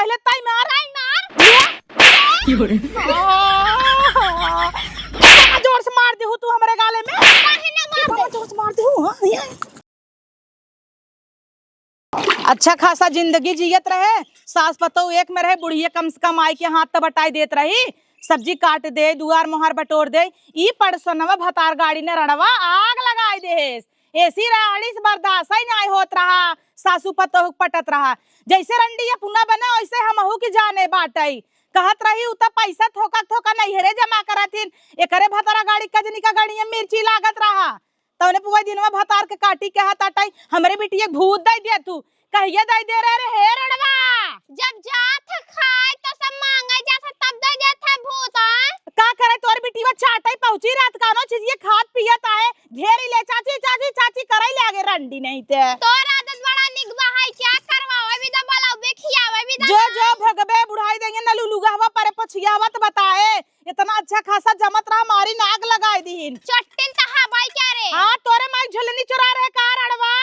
पहले तई मार जोर से मार दी हूँ तू हमारे गाले में। जोर से मार दी हूँ। अच्छा खासा जिंदगी जियत रहे, सास पतो एक में रहे, बुढ़िया कम से कम आई के हाथ तो बटाई देत रही, सब्जी काट दे, दुआर मोहर बटोर दे। ई पड़सनवा भतार गाड़ी ने रणवा आग लगाई देस। ऐसी राड़ी से बर्दाश्त ही नहीं होत रहा, सासू पतो पटत रहा। जैसे रंडिया पुना बना वैसे हमहू की जाने बाटई कहत रही उता पैसा थोका थोका नहीं हेरे जमा करथिन, एकरे भतारा गाड़ी कजनी का गाड़ी मिर्ची लागत रहा। तवने पुआ दिनवा भतार के काटी के हाथ आटाई हमरे बिटिया भूत दई दे तू कहिया दई दे रे हे रणवा। जब जात खाए तो सब मांगे जात तब दे देत भूत। का करे तोर बिटिया चाटाई पहुंची रात कानो चीज ये खात पियत आए घेरी ले चाची चाची चाची करई ले आगे रंडी नहीं ते। तोर आदत बड़ा निगवा है, क्या करवावे भी दा बोला बेखियावे भी दा। जो भगबे बुढ़ाई देंगे न लुलुगावा परे पछियावत बताए इतना अच्छा खासा जमत रहा मारी नाग लगाई दीन। चट्टिन तहा भाई क्या रे? हां तोरे माई झुलनी चुरा रहे का रणवा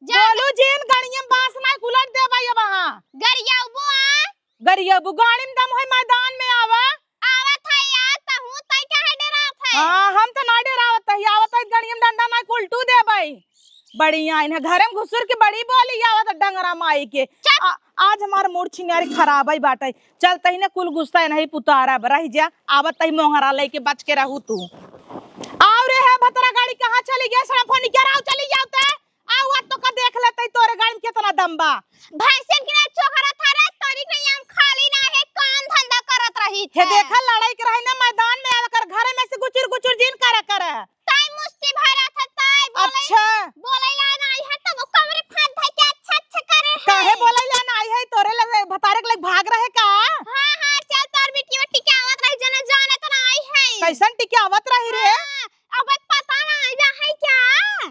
बोलू जीन गणियम बास ना कुलट दे भाई वहां गरिया बुआ गरिया बुगाणिम दम होय मैदान में आवा था यार तहु तई काहे डरात है? हां हम तो ना डरावत है आवत है गणियम डंडा ना उल्टू दे भाई बढ़िया इन घर में घुसुर के बड़ी बोली आवत डंगरा माई के। आज हमार मूड छिंगारी खराब है बाटे चल तही ने कुल गुस्सा नहीं पुतारा रह जा आवत तही मोहरा लेके बच के रहू तू। आओ रे है भतरा गाड़ी कहां चली गया सड़ा फोन क्या राव चली जाओ ते आओ तो का देख लेते तोरे गाड़ी में कितना दम बा। भैंसन के चोकरा था रे तोरी के हम खाली ना है काम धंधा करत रही हे देखा लड़ाई के रही ना मैदान में आकर घर में से गुचुर जीन करे ताई मुस्ती भरा था ताई बोले अच्छा बोले ला ना आई है तो कमरे फाड़ भाई के अच्छा करे है काहे बोले ला ना आई है तोरे लगे भतारे के लगे भाग रहे का। हां चल तोर बेटी में टिकावत रही जने जाने तो ना आई है कैसन टिकावत रही रे? अब पता ना आई है क्या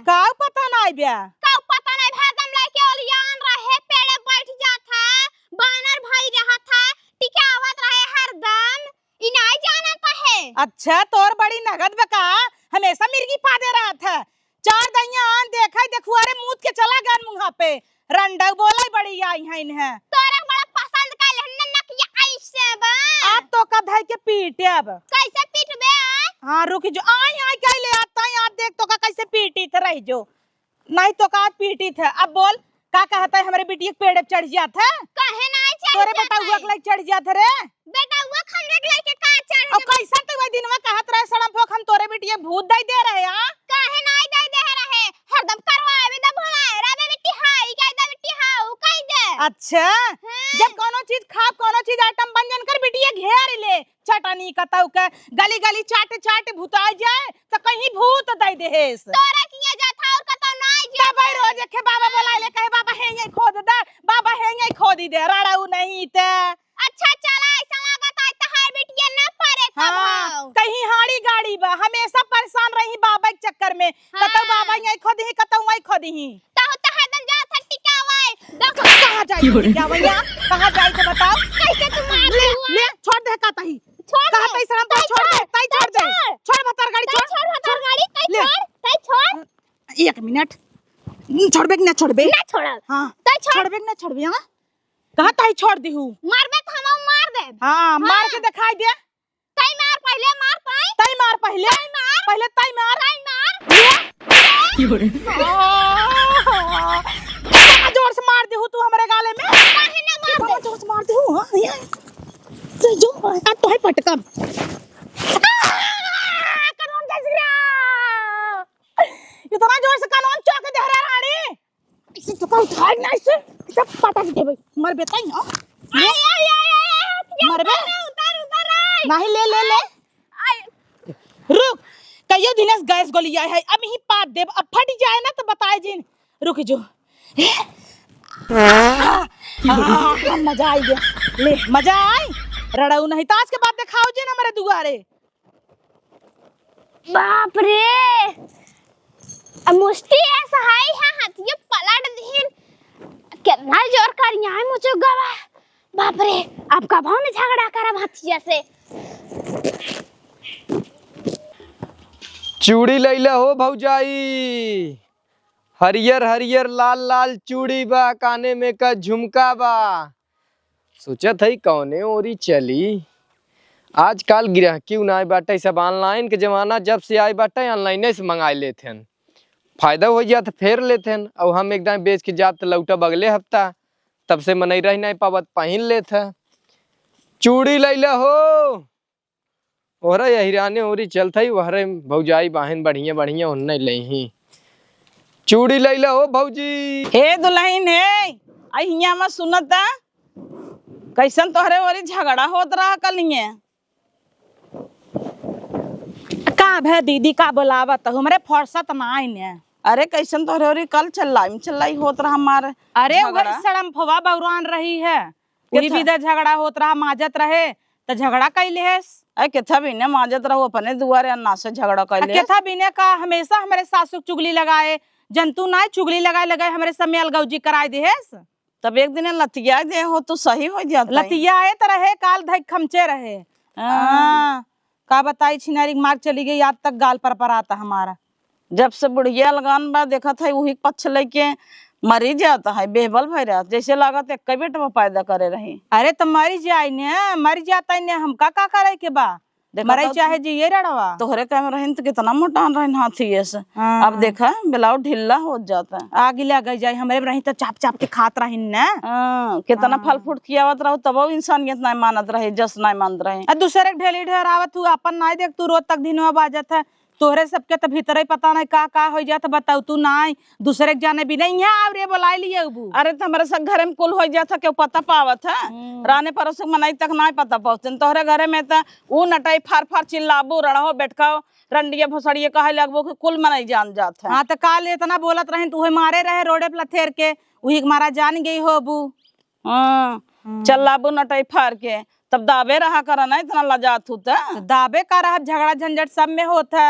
का पता ना आई बे का पता नहीं भरदम लेके ओलियान रहे पेड़ बैठ जाता बानर भाई रहा था टिकावत रहे हरदम इ नहीं जाना कहे। अच्छा तोर बड़ी नगद बका हमेशा मिर्गी पादे रहा था चार दैया देखा देखुआरे मूत के चला गन मुंह पे रंडक बोलाई बड़ी आई है इन्हें तोरा बड़ा पसंद का लहन नकिया ऐसे बा आप तो का धाई के पीटे अब कैसे पीटबे? हां रुक जो आई आई कह ले आता यार देख तो का कैसे पीटी थे रह जो नहीं तो का पीटी थे। अब बोल का कहता है हमारे बिटिया पेड़ पे चढ़ जात है कहे नहीं चढ़ तोरे बेटा हुआ के चढ़ जात रे बेटा हुआ खंडे के लेके का चढ़ अब कैसा तो वही दिन में कहत रहे सड़म फोक हम तोरे बिटिया भूत दई दे रहे हां कहे नहीं दे रहे हरदम करवावे द भोला रे बेटी हाई कह दे बेटी हाउ कह दे। अच्छा जब कोनो चीज खा कोनो चीज आइटम बन जन कर बिटिया घेर ले चटनी कतौ के गली गली चाट चाट भूता जाए तो कहीं भूत दई देहेस तोरा किया जाता और कतौ नहीं जा भाई रोज के बाबा बुला ले कहे बाबा हे ये खोद दे बाबा हे ये खोदी दे राड़ाऊ नहीं ते। अच्छा चला ऐसा लागत है तहार बेटिया ना परे हाँ, कहीं हाड़ी गाड़ी बा हमेशा परेशान रही बाबा के चक्कर में कतौ बाबा ये खोदी कतौ मैं खोदी ताऊ तहदन जा था टिकावे देखो कहां जाई क्या भैया कहां जाई तो बताओ कैसे तुम मार ले छोड़ दे का तही कहां तई सड़म पर छोड़ दे तई छोड़ दे छोड़ भतर गाड़ी छोड़ भतर गाड़ी तई छोड़ एक मिनट छोड़बे कि ना छोड़बे ना छोड़ हां तई छोड़बे कि ना छोड़बे हां कहां तई छोड़ दी हूं मारबे तो हम मार दे हां मार के दिखाई दे तई मार पहले मार तई मार पहले पहले तई मार जोर से मार दी हूं तू हमारे गाले में काहे ना मार दे जोर से मार दी हूं हां तो जो तो है पटकम कानून दसरा इतना जोर से कानून चौक दे रहा रानी इसे तो का उठा ना इसे सब पटक दे भाई मर बेटा ही मर बे उतर नहीं ले रुक कहियो दिनेश गैस गोलिया है अब ही पात देव अब फट जाए ना तो बताए जिन रुक जो मजा आई गया ले मजा आई रड़ाऊ नहीं तो आज के बाद दिखाओ जिन हमारे दुआरे। बाप रे मुस्ती ऐसा है हाथ ये पलट दिन कितना जोर कर यहाँ मुझे गवा बाप रे आपका भाव ने झगड़ा करा भातिया से चूड़ी लैला हो भौजाई हरियर हरियर लाल लाल चूड़ी बा काने में का झुमका बा सोचा था कौने ओरी चली। आजकल गिराहकी ना बाटे, सब ऑनलाइन के जमाना जब से आए बाटे ऑनलाइन से मंगा लेते हैं। फायदा हो जाता फेर लेते हैं। और हम एकदम बेच के जाते लौटा बगले हफ्ता, तब से मनई रही नहीं पावत पहन लेते। चूड़ी लैला हो ओहरा हिराने ओरी चलत है वहरे भौजाई बहन बढ़िया बढ़िया उन्ने लही। चूड़ी लैला हो भौजी। हे दुल्हन हे अहिया में सुनता कैसन तोहरे ओरी झगड़ा होत रहा कलिए का भे दीदी का बोलावत हमरे फुर्सत ना आइने। अरे कैसन तोहरे ओरी कल चल्लाई होत रहा हमारे। अरे वही सड़म फवा बौरान रही है वही विदा झगड़ा होत रहा माजत रहे तो झगड़ा कैले है। अरे केथा बिने माजत रहो अपने दुआरे अन्ना से झगड़ा कैले। केथा बिने का हमेशा हमारे सासुक चुगली लगाए जंतु ना चुगली लगाए हमारे समय अलगौजी कराए दे। तब एक दिन लतिया दे हो तो सही हो जाता। लतिया आए तो रहे काल धक खमचे रहे। का बताई छिनारी मार चली गई आज तक गाल पर आता हमारा। जब से बुढ़िया लगान बा देखा था वही पक्ष लेके मरी जाता है बेबल भैया जैसे लागत एक बेटा पैदा करे रही। अरे तो मरी जाए ने मरी जाता ने हम का करे के बा मरे चाहे जी ये रड़वा तोहरे कैम रही तो कितना मोटान रही हाथी से। अब देखा ब्लाउज ढीला हो जाता है आगे लग जाए हमारे रही तो चाप चाप के खात रही न कितना फल फूट खियावत रहो तब इंसानियत नहीं मानत रहे जस नहीं मानत रहे। दूसरे ढेली ढेरावत तू अपन नहीं देख तू रोज तक दिन में बाजत है तोहरे सबके तो भीतर ही पता नहीं का हो जात बताऊ तू नहीं दूसरे के जाने भी नहीं है और ये बुलाई लिए। अरे तो हमारे सब घर में कुल हो जाता क्यों पता पावत है राने परोस मनाई तक नहीं पता पहुंचते तोहरे घरे में तो वो नटाई फार फार चिल्लाबू रड़ो बैठकाओ रंडिया भोसड़िया कहे लगबो कुल मनाई जान जात है। हाँ तो काल इतना बोलत रहे तू मारे रहे रोडे पर लथेर के वही मारा जान गई हो बू। चल्लाबू नटाई फार के तब दावे रहा करा ना इतना लजात होता दावे का रहा झगड़ा झंझट सब में होता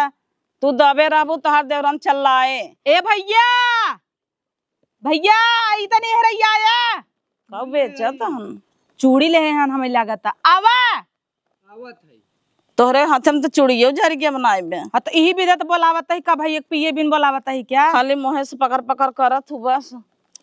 तू दावे रहबू तोहार देवरन चल्लाए। ए भैया भैया इतनी हरैया आया कब बेचत हम चूड़ी ले हन हमें लागत आवा आवत है तोहरे हाथ में तो चूड़ियो जर के बनाए बे। हां तो यही बिदत बोलावत है का भाई एक पिए बिन बोलावत है क्या खाली मोहे से पकड़ पकड़ करत हु बस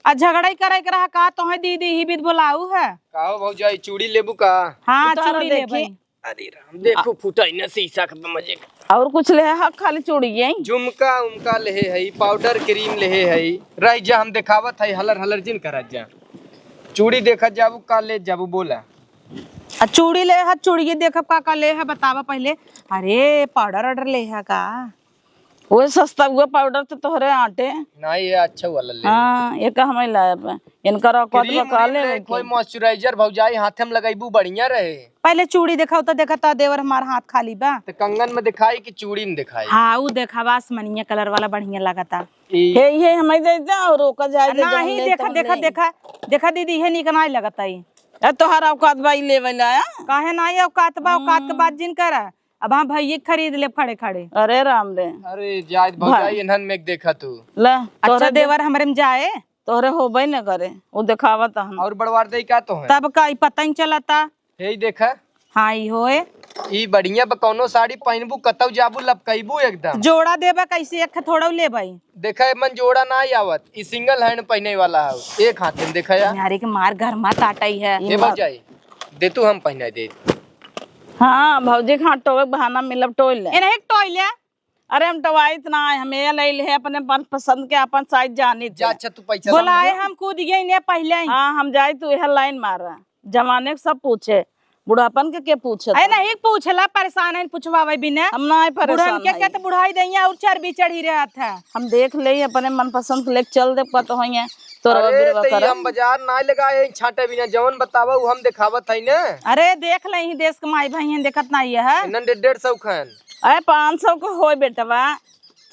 आ झगड़ा ही करे के रहा का तोहे दीदी ही बिद बोलाऊ है काओ भौजाई चूड़ी लेबू का। हां चूड़ी ले भाई। अरे राम देखो फुटाई ना शीशा के मजे और कुछ ले है खाली चूड़ी है झुमका उमका ले है पाउडर क्रीम ले है रह जा हम दिखावत है हलर हलर जिन करा जा चूड़ी देखा जाबू का ले जाबू बोला चूड़ी ले है चूड़ी देखब का ले है बतावा पहले। अरे पाउडर ऑर्डर ले है का वो सस्ता हुआ पाउडर तो तोहरे आटे नहीं ये अच्छा वाला ले। हां ये का हमें लाया पे इनका रखत का ले कोई मॉइस्चराइजर भौजाई हाथ में लगाइबू बढ़िया रहे। पहले चूड़ी दिखाओ तो देखता देवर हमार हाथ खाली बा तो कंगन में दिखाई कि चूड़ी में दिखाई। हां वो देखावा आसमानिया कलर वाला बढ़िया लगता हे हमें दे दे और रोका जाए नहीं देखा देखा देखा देखा दीदी हे निक नहीं लगता है तोहर औकात बाई लेवेला काहे नहीं औकात बा औकात के बात जिन करा अब हाँ भाई खरीद ले खड़े खड़े। अरे राम रे अरे जायद भौजाई इन्हन में देखा तू ला अच्छा देवर हमरे में जाए तोहरे होबे न करे वो दिखावत हम और बड़वार दे का तो है तब का पता ही चलता हे देखा। हां ई होए ई बढ़िया कौनो साड़ी पहनबू कतौ जाबू लपकैबू एकदम जोड़ा देबा कैसे एक थोड़ा ले भाई देखा मन जोड़ा ना आवत ई सिंगल हैंड पहने वाला है एक हाथ में देखा यार यारे के मार घर मा काटई है ये भौजाई दे तू हम पहना दे। हाँ भौजी हाँ टोए बहाना मिलब टोय ले नहीं टोय ले। अरे हम टवाई इतना हमें ले ले अपने मन पसंद के अपन साइज जानी जा। अच्छा तू पैसा बोलाए हम कूद गए ने पहले ही। हाँ हम जाए तू यह लाइन मारा जमाने सब पूछे बुढ़ापन के पूछे अरे नहीं पूछला परेशान है पूछवावे बिना हम ना परेशान के तो बुढ़ाई दैया और चर्बी चढ़ी रहा था हम देख ले अपने मन पसंद ले चल दे पता होइए तो हम बाजार ना लगाए छाटे बिना जवन बतावा हम दिखावत है ना। अरे देख ले ही देश के माई भाई देखत नहीं है 150 खन अरे 500 को होय बेटवा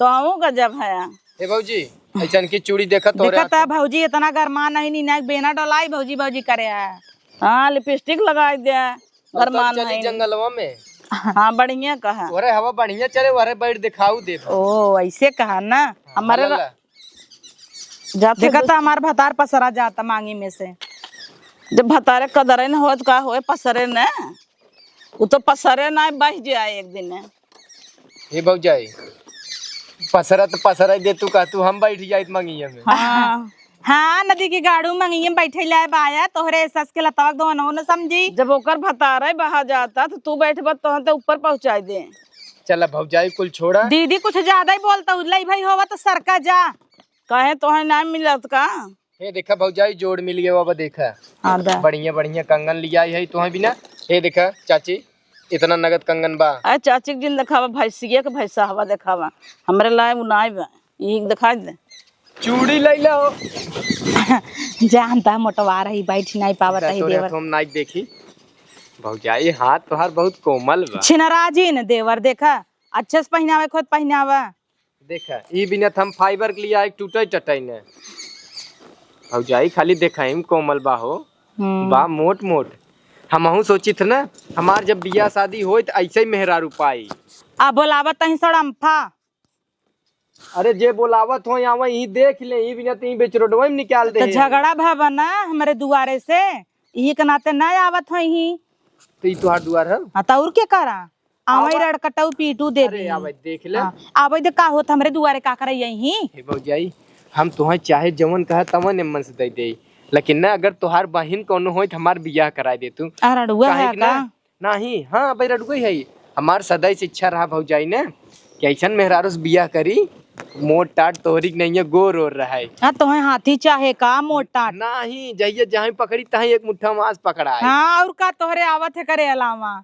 तो हमू गजब है। ए भौजी ऐसन की चूड़ी देखत हो रहा देखत भौजी इतना गरमा नहीं ना बेना डलाई भौजी भौजी करे है। हां लिपस्टिक लगाई दे गरमान नहीं जंगलवा में। हां बढ़िया कहा अरे हवा बढ़िया चले अरे बैठ दिखाऊ दे ओ ऐसे कहा ना हमारे देखा था हमार भतार पसरा जाता मांगी में से जब भतारे कदरे न होत का होए पसरे न वो तो पसरे ना बह जाए एक दिन ये भौजाई पसरा तो पसरा दे तू का तू हम बैठ जाइत मांगी में। हां हाँ नदी की गाड़ू मंगी बैठे लाए बाया तोहरे सस के लतावक दो न समझी। जब ओकर भतारा बहा जाता तो तू बैठ बत तो ऊपर पहुंचा दे। चला भौजाई कुल छोड़ा। दीदी कुछ ज्यादा ही बोलता उल्लाई भाई होवा तो सरका जा। कहे तो नाम मिलत का। हे देखा भौजाई जोड़ मिल गया बाबा देखा। बढ़िया बढ़िया कंगन लिया है तो भी ना। हे देखा चाची इतना नगद कंगन बा। अरे चाची के जिन दिखावा भैंसिया के भैंसा हवा दिखावा हमरे लाए उनाई बा यही दिखा दे। चूड़ी ले लो। जानता मोटवा रही बैठ नहीं पावत है देवर। तुम नाइक देखी भौजाई हाथ तोहार बहुत कोमल बा। छिनराजी न देवर देखा अच्छे से पहनावे खुद पहनावा। देखा ई बिना हम फाइबर के लिए टूटे टटाई ने भौजाई खाली देखा हम कोमल बा हो। बा मोट मोट हमहू सोची थे ना हमार जब बियाह शादी हो तो ऐसे ही मेहरारू पाई। आ बोलावत तही सड़म्फा। अरे जे बोलावत हो यहाँ वही देख ले ई बिना तीन बेच रोडवा में निकाल दे। तो झगड़ा भावा ना हमारे दुआरे से यही के नाते न आवत हो ही। तो ई तुहार दुआर है। और क्या करा आवई रड़कटऊ पीटू दे दी। अरे देख ले आवई दे का होत हमरे दुआरे का करे यही। हे भौजाई हम तुहे चाहे जवन कहे तवन ने मन से दे दे लेकिन ना अगर तुहार बहिन कोनो होई त हमार बियाह कराई दे तू। रड़ुआ है का नहीं हाँ भाई रड़ुआ है। हमार सदैव से इच्छा रहा भौजाई ने कि ऐसन मेहरारू से बियाह करी मोट टाट तोहरी नहीं है गोर और रहा है। हाँ तो हाथी चाहे का मोटा नहीं जाइए जहाँ पकड़ी तहाँ एक मुट्ठा मांस पकड़ा है। हाँ और का तोहरे आवत है करे अलावा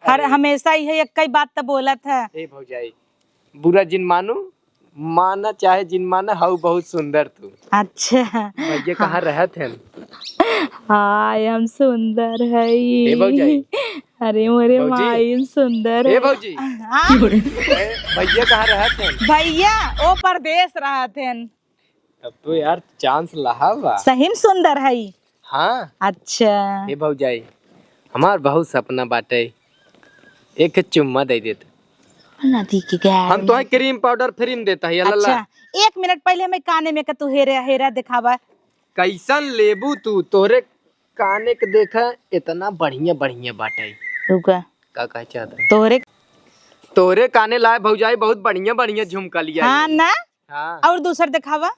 हर हमेशा ही एक ही बात तो बोलत है। ए भौजाई बुरा जिन मानो माना चाहे जिन माना हाउ बहुत सुंदर तू। अच्छा भैया कहाँ रहत हैं। हाय हम सुंदर है ए भौजाई अरे मोरे माई सुंदर ए भौजी हाँ भैया कहाँ रहत हैं। भैया ओ परदेश रहत हैं। अब तो यार चांस लहा बा। सही में सुंदर है। हाँ अच्छा ए भौजाई हमार बहुत सपना बाटे एक चुम्मा दे देते। नदी की गाय हम तो क्रीम पाउडर फ्रीम देता है। अच्छा 1 मिनट पहले हमें काने में का तू हेरा हेरा दिखावा। कैसन लेबू तू तोरे काने के देखा इतना बढ़िया बढ़िया बाटे। रुका का कह चाहता तोरे तोरे काने लाए भौजाई बहुत बढ़िया बढ़िया झुमका लिया। हाँ ना हाँ। और दूसर दिखावा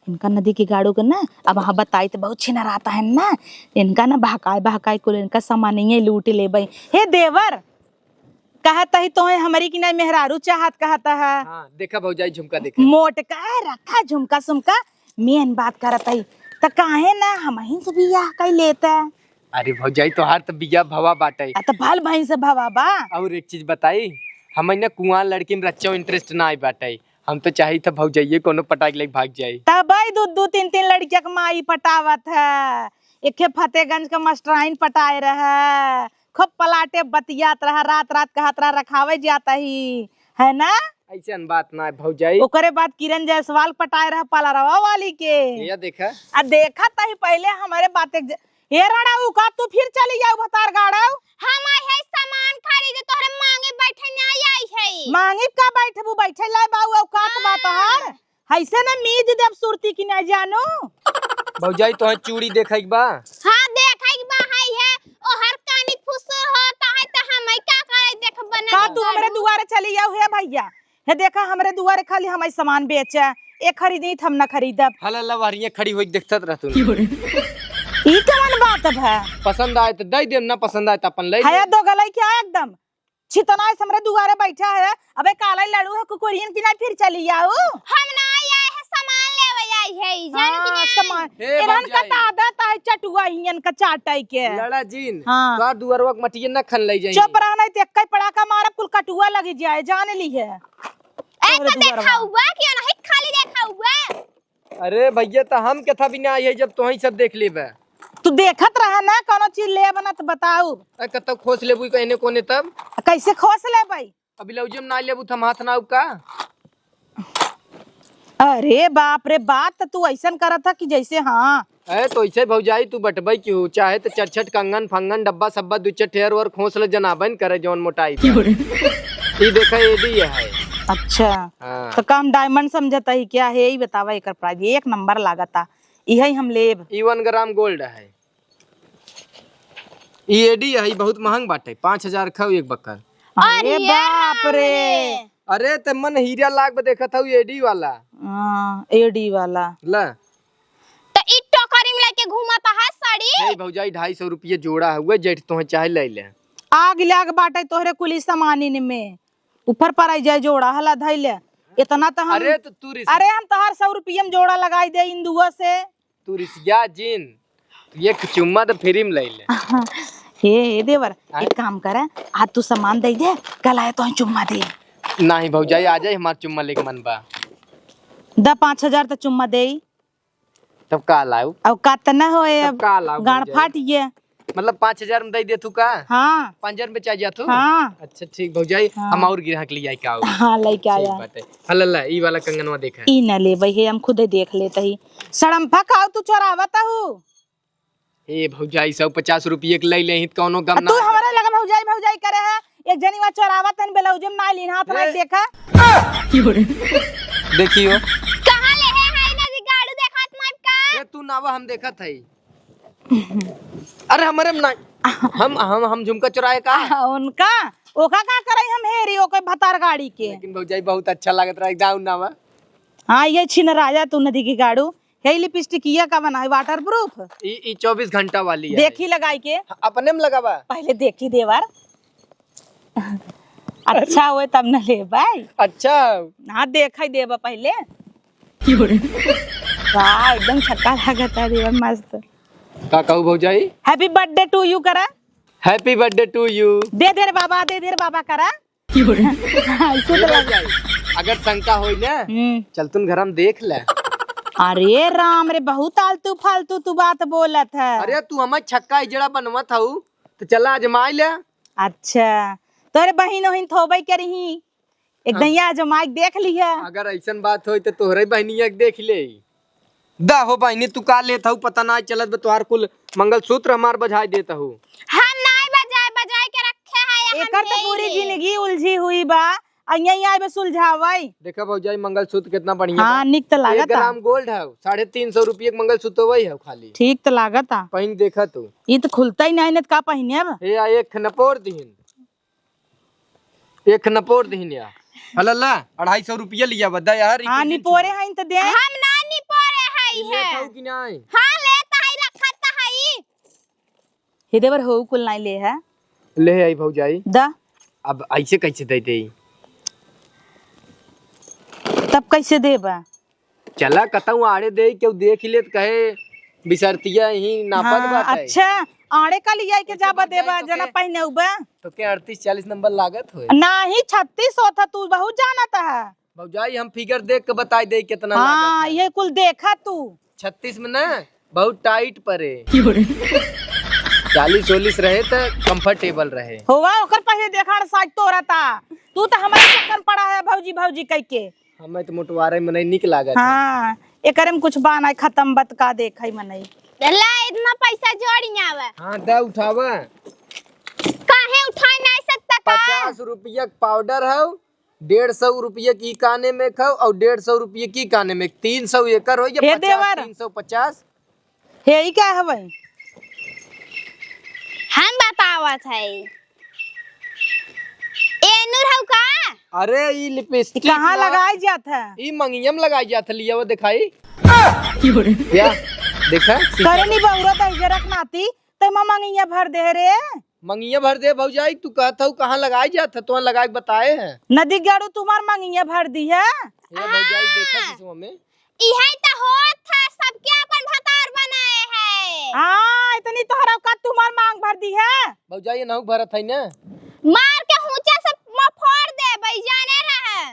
इनका नदी की गाड़ू का ना अब हाँ बताई तो बहुत छिना रहता है ना इनका ना बहकाए बहकाए कुल इनका सामान नहीं लूट ले भाई। हे देवर कहता ही तो हमारी की नहीं मेहरारू चाहत कहता है। हाँ, देखा भौजाई झुमका देखा मोट का रखा झुमका सुमका मेन बात करता ही तो काहे ना हम ही से बियाह कर लेता। अरे भौजाई तोहार तो बिया भवा बाटे तो भल भाई से भवा बा। और एक चीज बताई हम ना कुआं लड़की में रच्चो इंटरेस्ट ना आई बाटे। हम तो चाहिए था भौजाइये कोनो पटाक लेके भाग जाए। तब भाई 2-3 लड़किया के माई पटावत है। एक फतेहगंज का मास्टराइन पटाए रहा खूब पलाटे बतियात रहा रात रात कहत रहा रखावे जाता ही है ना। ऐसा बात ना भौजाई। ओकरे बाद किरण जायसवाल पटाए रहा पालारवा वाली के। ये देखा आ देखा तही पहले हमारे बातें हे राणा का तू फिर चली जाओ भतार गाड़ो। हम आई है सामान खरीदे तोरे मांगे बैठे नहीं आई है। मांगी का बैठबू बैठे लाए बाऊ औकात बात हर ऐसे ना मीज देव सुरती की ना जानू। भौजाई तो चूड़ी देखा बा। हां देखा बा है ओ हर कानी फुस होता है त हम का करे देख बना का तू हमरे दुआरे चली जाओ हे भैया। हे देखा हमरे दुआरे खाली हम सामान बेचे एक खरीदी हम ना खरीदब। हला लवारियां खड़ी होई देखत रहतू। ई कौन बात है। पसंद आए तो दे दे ना पसंद आए तो अपन ले है दो गलाई क्या एकदम छितना हमरे दुआरे बैठा है। अबे काला लड़ू है कुकुरियन की ना फिर चली जाओ। हम ना आए है सामान लेवे आई है जानो कि नहीं सामान इरहन का आदत है चटुआ हियन का चाटाई के लड़ा जीन हाँ। का दुआरवा मटिया ना खन ले जाई। चुप रहना ते कई पड़ाका मारा कुल कटुआ लगी जाए जान ली है। ए तो देखा हुआ क्यों नहीं खाली देखा हुआ। अरे भैया तो हम के था बिना आई है जब तो ही सब देख लेबे। तू देखत रहा ना कोनो चीज ले बना तो बताऊ। कत खोस लेबू कहने कोने तब कैसे खोस ले भाई। अभी लौजम ना लेबू थम हाथ ना का। अरे बाप रे बात तू ऐसन करा था कि जैसे हाँ है तो ऐसे भौजाई तू बटबई क्यों चाहे तो चटचट कंगन फंगन डब्बा सब्बा दुच्चे ठेर और खोसले जनाबन करे जौन मोटाई ये देखा एडी है। अच्छा हाँ। तो काम डायमंड समझता ही क्या है यही बतावा एक प्राइस 1 नंबर लागता यही हम लेब। 1 ग्राम गोल्ड है ये एडी है बहुत महंग बाटे 5000 खाऊ एक बक्कर। अरे बाप रे। अरे ते मन हीरा लाग देखा था एडी वाला एडी वाला ला के घूमता है साड़ी। नहीं भौजाई 250 रुपये जोड़ा हुआ जेठ तुम्हें चाहे ले ले। आग लाग बाटे तोहरे कुली सामानी में ऊपर पर आई जाए जोड़ा हला धैले इतना तो हम अरे तो तू अरे हम तोहर 100 रुपये में जोड़ा लगाई दे इंदुआ से। तू रिसिया जिन तू एक चुम्मा तो फ्री में ले ले। हे देवर एक काम कर आज तू सामान दे दे कल आए तो चुम्मा दे। नहीं भौजाई आ जाए हमार चुम्मा लेके मन बा। 5,000 तो चुम्मा दे तब का लाऊ अब कतना हो तब का लाऊ गाड़ फाट ये मतलब 5,000 में दे दे तू का। हाँ 5,000 में चाहिए तू। हाँ अच्छा ठीक भौजाई हाँ। हम और ग्राहक ले आई का हाँ लेके आया हल्ला ई वाला कंगनवा देखा ई न ले भाई हम खुद देख लेते ही सड़म्फा खाओ तू चोरावता हूँ। ए भौजाई 150 रुपये के ले ले कौनो गम ना तू हमारा लगा भौजाई भौजाई करे है एक जनी वहाँ चोरावत है ब्लाउज में ना लीन हाथ रख देखा देखियो कहां ले है नदी गाड़ी देखत मत का। ए तू नावा हम देखा था अरे हमारे में ना हम झुमका चुराए का। उनका ओका का करे हम हेरी ओके भतार गाड़ी के। लेकिन भौजाई बहुत अच्छा लागत रहा एकदम नावा। हाँ ये छिन राजा तू नदी की गाड़ू हे लिपस्टिक ये का बना है वाटर प्रूफ ई 24 घंटा वाली है। देखी लगाई के अपने में लगावा पहले देखी देवर अच्छा हुए तब न ले भाई। अच्छा हाँ देखा देवा पहले वाह एकदम छक्का लागत है देवर मस्त। का कहू भौजाई हैप्पी बर्थडे टू यू करा। Happy birthday to you. दे दे रे बाबा करा भौजाई अगर शंका होई ना चल तुम घर में देख ले। अरे राम रे बहुत आलतू फालतू तू बात बोलत है। अरे तू हमार छक्का इजड़ा बनवत हऊ तो चला आजमाई ले। अच्छा तोरे बहिन वहिन थोबई करही एक दैया आजमाई देख लिया। अगर ऐसन बात होई तो तोहरे बहनिया के देख ले। दा हो बहनी तू का लेत हऊ पता ना चलत बा तोहार कुल मंगलसूत्र हमार बजाय देत हऊ। हम नहीं बजाए के रखे हैं एकर तो पूरी जिंदगी उलझी हुई बा अइया आए बे सुलझावई। देखा भौजाई मंगलसूत्र कितना बढ़िया बा। हाँ निक तो 1 लागता ग्राम गोल्ड है 350 रुपये के मंगलसूत्र वही है खाली। ठीक तो लागता पहन देखा तू ये तो खुलता ही नहीं न का पहिने अब। ए आ एक नपोर दिहिन या हल्ला 250 रुपया लिया बदा यार। हाँ निपोरे हैं तो दे हम ना निपोरे है है कि नहीं। हां लेता है रखता है हे देवर हो कुल नहीं ले है ले आई भौजाई। दा अब ऐसे कैसे दे दे तब कैसे देबा। चला कतऊ आड़े दे क्यों देख ले कहे बिसरतिया ही नापत हाँ, बात है। अच्छा आड़े का लिया के जाबा देबा जना पहिने उबा तो क्या 38-40 नंबर लागत होए। नहीं 36 होता तू बहुत जानता है। भौजाई हम फिगर देख के बताई दे कितना हाँ लागत है। ये कुल देखा तू 36 में ना बहुत टाइट परे 40-40 रहे तो कंफर्टेबल रहे। हुआ ओकर पहले देखा साइड तो रहता तू तो हमारे चक्कर में पड़ा है भौजी कह के। हमें तो मोटवारे में नहीं निक लागत। हाँ एकरे में कुछ बाना खत्म बत का देखई मनई ला इतना पैसा जोड़ी आवे। हाँ दा उठावा काहे उठा नहीं सकता का। 50 रुपया पाउडर है 150 रुपये की काने में खाओ और 150 रुपये की काने में 300 एकड़ हो हे देवर। 350 हे ई क्या है भाई हम बतावत है ए नूर हौ का। अरे ये लिपस्टिक कहाँ लगाई जात है ये मंगियम लगाई जात लिया वो दिखाई क्या देखा करे नहीं बहुरत है जरक नाती ते मंगिया भर दे रे मंगिया भर दे भौजाई तू कहता हूँ कहाँ लगाई जात तो लगा के बताए हैं। नदी गाड़ू तुम्हार मंगिया भर दी है। ये भौजाई देखा जिसमें में इहे त होत था सबके अपन भतार बनाए है। हाँ इतनी तोहरा का तुम्हार मांग भर दी है। भौजाई ये नहु भरत है ना मार के हुचा सब फोड़ दे भाई जाने रहे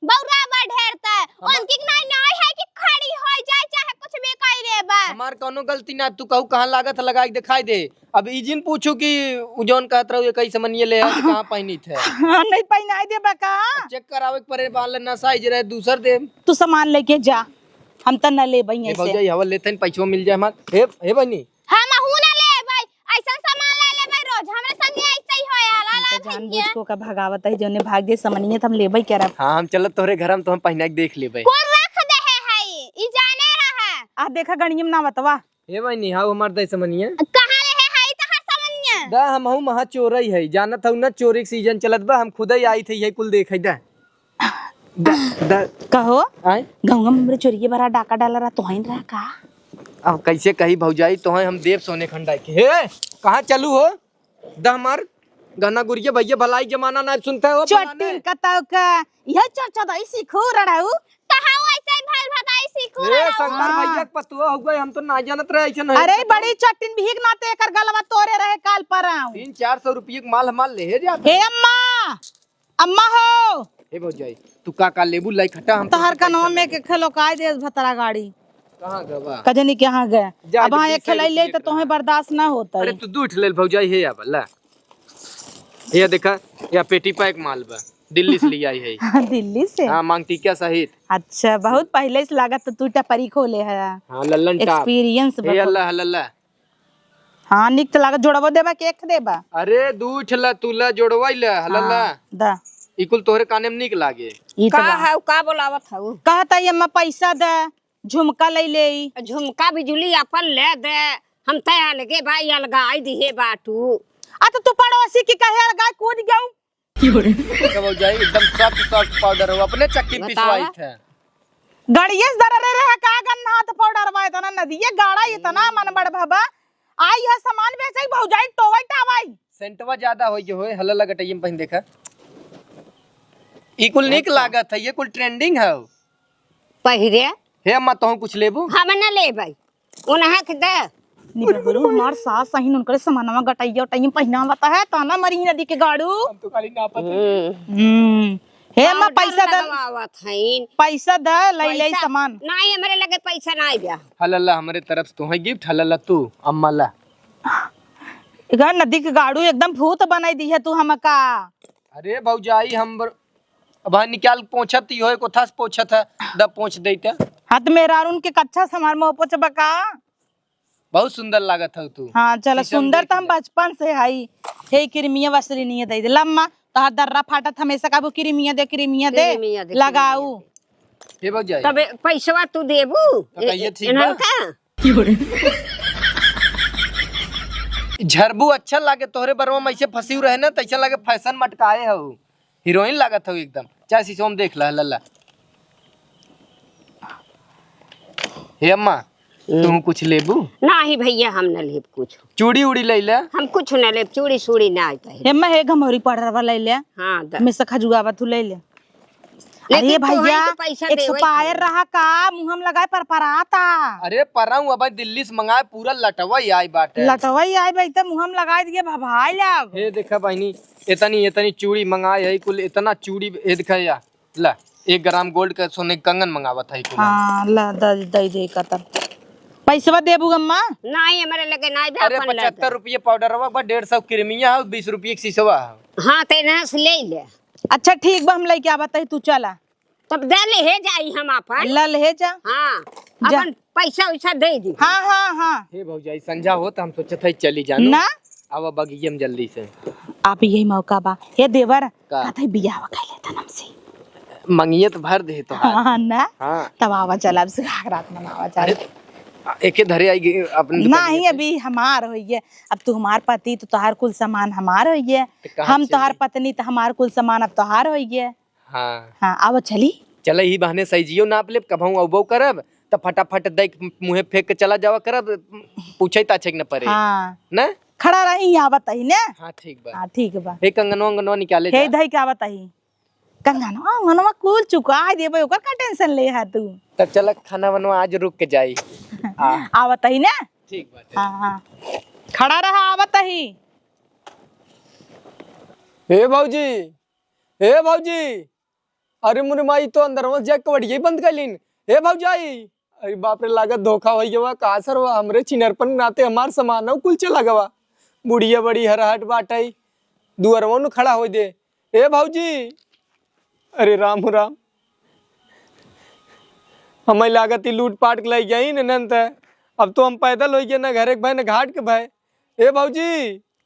बौरा बा ढेरता उनकी नहीं है कि खड़ी हो जाए चाहे कुछ भी कह रे बा। हमार कोनो गलती ना तू कहू कहाँ लागत लगा के दिखाई दे। अब इजिन पूछू कि उजौन कहत रहो ये कैसे मनिए ले है कहाँ पहनी थे। हाँ नहीं पहनाई दे बका चेक करावे के परे बाल ना साइज रहे दूसर दे। तू सामान लेके जा हम तो न ले बई ऐसे। भौजाई हवा लेते पैसा मिल जाए हमार हे बनी हम हूं ना ले भाई ऐसा सामान ले ले भाई रोज हमरे संगे ऐसे ही होया ला जानबूझ को का भगावत है जोने भाग दे समनिए हम लेबई करब। हाँ हम चलत तोहरे घर में तो हम पहना के देख लेबे। कौन रख दे है ई जाने रहा आ देखा गणियम ना बतवा हे बनी हाउ हमार दे समनिए कहां ले है त हर समनिया दा हम हूं महा चोरई है जानत हूं ना चोरी के सीजन चलत बा हम खुद ही आई थी ये कुल देखै दा दा कहो आय गंगा में चोरी भरा डाका डाला रहा तो हिन रहा का अब कैसे कही भौजाई तो हम देव सोने खंडा के हे कहाँ चलू हो द हमार गहना गुड़िया भैया भलाई जमाना ना सुनते हो चोटिन कताव का यह चर्चा दई सीखू रड़ाऊ कहां ऐसे भल भदाई सीखू ए शंकर भैया के पतुआ हो गए हम तो ना जानत रहे ऐसे नहीं अरे बड़ी चट्टिन भीग नाते एकर गलवा तोरे रहे काल पर आऊं 300-400 रुपये के माल हमार ले जाते हे अम्मा अम्मा हो हे भौजाई तू का लेबू लाई खटा हम तोहर कनवा में के खेलो काय देस भतरा गाड़ी कहां गवा कजनी के यहाँ गए जा अब हाँ जल्दी एक खिलाई ले तो तुम्हें बर्दाश्त ना होता अरे तू दूठ ले भौजाई हे या बल्ला ये देखा या पेटी पैक माल बा दिल्ली से ले आई है दिल्ली से हां मांगती क्या सहित अच्छा बहुत पहले से लागत तो तू टपरी खोले है हां लल्लन टाप एक्सपीरियंस हे अल्लाह अल्लाह हाँ निक तो लागत जोड़बो देबा के एक देबा अरे दूठ ला तुला जोड़वाइला हल्ला दा इकुल तोहरे काने में निक लागे ई तो का है का बोलावत हऊ कहता ये अम्मा पैसा दे झुमका ले ले झुमका बिजुली अपन ले दे हम तय अलगे भाई अलगाई दिहे बाटू आ तो तू पड़ोसी की कहे गाय कूद गऊ कब जाई एकदम सॉफ्ट पाउडर हो अपने चक्की में पिसवाई थे गड़िए दररे रहे का गन्ना हाथ पाउडर वाय तना नदिए गाड़ा इतना मन बड़ भबा आई है सामान बेचई भौजाई टोवई टावाई सेंटवा ज्यादा होई जो होय हल्ला लगटई में पहिन देखा ई कुल निक लागत है ये कुल ट्रेंडिंग है पहिरे हे अम्मा तोहू कुछ लेबू हम न लेबै उन्हें के दे निबरू हमार सास सही उनकर सामानवा गटैया टई पहिना बता है ताना मरी नदी के गाड़ू हम तो खाली ना पता हे अम्मा पैसा दे लगावत हईन पैसा दे ले ले सामान नहीं हमरे लगे पैसा नहीं बा हल्ला हमारे तरफ से तोहे गिफ्ट हल्ला तू अम्मा ला इधर नदी के गाड़ू एकदम भूत बनाई दी है तू हमका अरे भौजाई हम अब निकाल पोछत ही होय कोथा से पोछत है द पोछ देते हाथ मेरा अरुण के कच्चा सामान में पोछ बका बहुत सुंदर लागत है तू हाँ चलो शीशम सुंदर देख तो हम बचपन से हई हे क्रीमिया वसली नहीं दे लम्मा तो दर्रा फाटत हमेशा काबू क्रीमिया दे क्रीमिया दे, लगाऊ हे भौजाई तबे पैसवा तू देबू तो कहिए ठीक इन्हन बा झरबू अच्छा लागे तोहरे बरवा में ऐसे फंसी रहे ना तैसे लागे फैशन मटकाए हो हीरोइन लागत हो एकदम चाहे शीशो में देख ला लल्ला हे अम्मा तुम कुछ लेबू नहीं भैया हम न लेब कुछ चूड़ी उड़ी ले ले हम कुछ न लेब चूड़ी सूड़ी ना आई हे मैं हे घमौरी पड़रवा ले ले हां में से खजुआवा तू ले ले अरे भैया एक्सपायर रहा का मुंहम लगाए पर पराता अरे पराऊ अब दिल्ली से मंगाए पूरा लटवा आई बाटे लटवई आई भाई त मुंहम लगाए दिए भभाई लाग हे देखा बहनी इतनी चूड़ी मंगाए है कुल इतना चूड़ी ये देखा या ला 1 ग्राम गोल्ड का सोने कंगन मंगावत है कुल हां ला दई दे कतर पैसा देबू अम्मा नहीं हमारे लगे नहीं बा अरे 75 रुपये पाउडर हुआ 150 क्रीमिया है 20 रुपये की शीशवा है हां तेना से ले ले अच्छा ठीक बा हम लेके आवत है तू चला तब दे ले हे जाई हम अपन लल हे जा हां अपन पैसा वैसा दे दी हाँ हे भौजाई संझा हो तो हम सोचत है चली जानो ना अब बगिए में जल्दी से आप यही मौका बा हे देवर का? कहते बियाह कैले था हमसे मंगिए तो भर दे तो हाँ ना हाँ तब आवा चला अब सुहाग रात मनावा चल एके धरे आई अपने नहीं अभी हमार होइए अब तू हमार पति तो तोहार कुल सामान हमार होइए हम तोहार पत्नी तो हमार कुल सामान अब तोहार होइए हाँ हाँ आवा चली चले ही बहाने सही नाप लेब कभू अबो करब तो फटाफट देख मुँहे फेंक के चला जावा करब पूछे ताछे न पड़े हाँ ना खड़ा रही आवत ही ने हाँ ठीक बा हाँ ठीक बा हे कंगनवा निकाले हे जा धई के आवत ही कंगनवा अंगनवा कुल चुका देबे ओकर का टेंशन ले है तू तब चल खाना बनवा आज रुक के जाई आवत ही ने ठीक बात हाँ हाँ खड़ा रहा आवत ही हे भौजी हे भौजी अरे मुरे माई तो अंदर में जाके कवड़िया बंद कर लीन हे भौजाई अरे बाप रे लागत धोखा हो गया का सर हमरे चिनरपन नाते हमार सामान हो कुल चला गवा बुढ़िया बड़ी हरहट बाटाई दुअरवा नु खड़ा हो दे हे भौजी अरे राम राम हमें लागत ही लूट पाट के लाई गई न अब तो हम पैदल हो गए ना घर के भाई न घाट के भाई हे भौजी